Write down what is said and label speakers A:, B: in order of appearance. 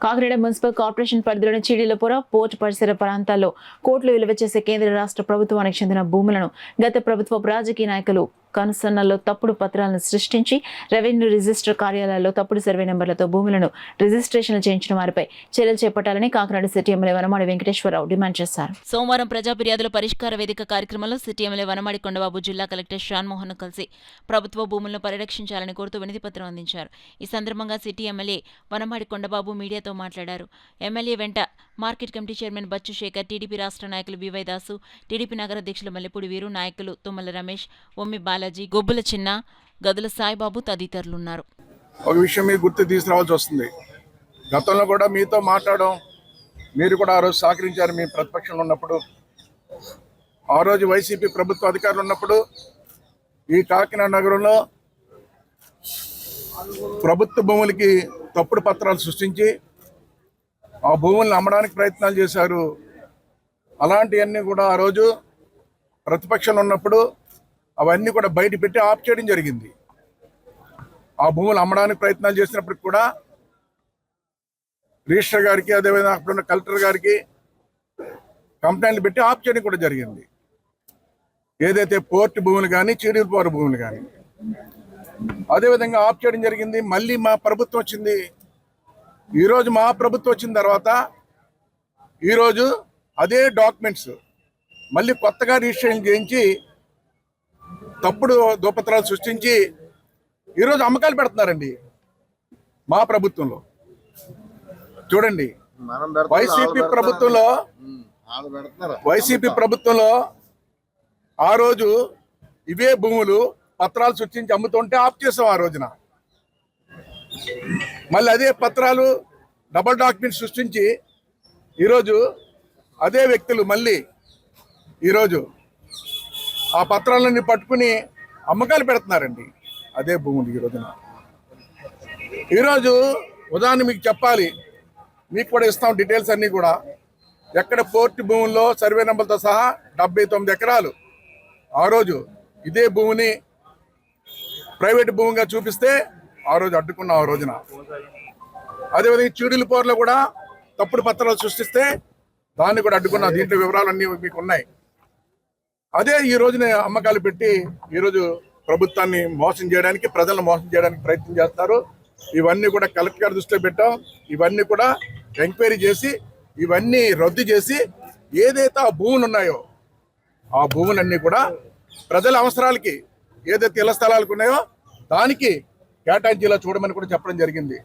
A: Kakinada municipal corporation పరిధిలోని చీడీలపుర port పరిసర ప్రాంతాల్లో కోట్లు విలువ చేసే కేంద్ర రాష్ట్ర ప్రభుత్వానికి చెందిన భూములను గత ప్రభుత్వ రాజకీయ నాయకులు కనుసన్నల్లో తప్పుడు పత్రాలను సృష్టించి రెవెన్యూ రిజిస్టర్ కార్యాలయాల్లో తప్పుడు సర్వే నెంబర్లతో భూములను రిజిస్ట్రేషన్ చేయించిన వారిపై చర్యలు చేపట్టాలని Kakinada city MLA Vanamadi Venkateswararao demand చేశారు. సోమవారం ప్రజా ఫిర్యాదుల పరిష్కార వేదిక కార్యక్రమంలో సిటీ ఎమ్మెల్యే వనమాడి కొండబాబు జిల్లా కలెక్టర్ షాన్మోహన్ కలిసి ప్రభుత్వ భూములను పరిరక్షించాలని కోరుతూ వినతి పత్రం అందించారు. ఈ సందర్భంగా సిటీ ఎమ్మెల్యే వనమాడి కొండబాబు మీడియాతో మాట్లాడారు. ఎమ్మెల్యే వెంట market committee chairman Bachchu Sekhar, TDP రాష్ట్ర నాయకులు బివై దాసు, టీడీపీ నగర అధ్యక్షులు మల్లెపూడి వీరు, నాయకులు తుమ్మల రమేష్, ఒమ్మి బాలాజీ, గొబ్బుల చిన్న, గదుల సాయిబాబు తదితరులున్నారు.
B: ఒక విషయం మీరు గుర్తు తీసుకురావాల్సి వస్తుంది. గతంలో కూడా మీతో మాట్లాడడం, మీరు కూడా ఆ రోజు సహకరించారు. మీ ప్రతిపక్షంలో ఉన్నప్పుడు, ఆ రోజు వైసీపీ ప్రభుత్వ అధికారులు ఉన్నప్పుడు ఈ కాకినాడ నగరంలో ప్రభుత్వ భూములకి తప్పుడు పత్రాలు సృష్టించి ఆ భూములను అమ్మడానికి ప్రయత్నాలు చేశారు. అలాంటివన్నీ కూడా ఆ రోజు ప్రతిపక్షంలో ఉన్నప్పుడు అవన్నీ కూడా బయట పెట్టి ఆఫ్ చేయడం జరిగింది. ఆ భూములు అమ్మడానికి ప్రయత్నాలు చేసినప్పటికి కూడా రిజిస్టర్ గారికి, అదేవిధంగా అప్పుడున్న కలెక్టర్ గారికి కంప్లైంట్లు పెట్టి ఆఫ్ చేయడం కూడా జరిగింది. ఏదైతే పోర్టు భూములు కానీ, చీడీలపుర భూములు కానీ అదేవిధంగా ఆఫ్ చేయడం జరిగింది. మళ్ళీ మా ప్రభుత్వం వచ్చింది. ఈరోజు మా ప్రభుత్వం వచ్చిన తర్వాత ఈరోజు అదే డాక్యుమెంట్స్ మళ్ళీ కొత్తగా రిజిస్ట్రేషన్ చేయించి తప్పుడు దుపత్రాలు సృష్టించి ఈరోజు అమ్మకాలు పెడుతున్నారండి. మా ప్రభుత్వంలో చూడండి, వైసీపీ ప్రభుత్వంలో ఆ రోజు ఇవే భూములు పత్రాలు సృష్టించి అమ్ముతుంటే ఆఫ్ చేసాం. ఆ రోజున మళ్ళీ అదే పత్రాలు డబుల్ డాక్యుమెంట్ సృష్టించి ఈరోజు అదే వ్యక్తులు మళ్ళీ ఈరోజు ఆ పత్రాలన్నీ పట్టుకుని అమ్మకాలు పెడుతున్నారండి. అదే భూములు ఈరోజు ఉదాహరణ మీకు చెప్పాలి, మీకు కూడా ఇస్తాం డీటెయిల్స్ అన్నీ కూడా. ఎక్కడ పోర్టు భూముల్లో సర్వే నెంబర్తో సహా 79 ఎకరాలు ఆ రోజు ఇదే భూమిని ప్రైవేట్ భూమిగా చూపిస్తే ఆ రోజు అడ్డుకున్నాం. ఆ రోజున అదేవిధంగా చీడీలపురలో కూడా తప్పుడు పత్రాలు సృష్టిస్తే దాన్ని కూడా అడ్డుకున్నాం. దీంట్లో వివరాలన్నీ మీకు ఉన్నాయి. అదే ఈ రోజున అమ్మకాలు పెట్టి ఈరోజు ప్రభుత్వాన్ని మోసం చేయడానికి, ప్రజలను మోసం చేయడానికి ప్రయత్నం చేస్తున్నారు. ఇవన్నీ కూడా కలెక్టర్ గారి దృష్టిలో పెట్టాం. ఇవన్నీ కూడా ఎంక్వైరీ చేసి ఇవన్నీ రద్దు చేసి ఏదైతే ఆ భూములు ఉన్నాయో ఆ భూములన్నీ కూడా ప్రజల అవసరాలకి, ఏదైతే ఇళ్ల స్థలాలకు ఉన్నాయో దానికి కేటాయించేలా చూడమని కూడా చెప్పడం జరిగింది.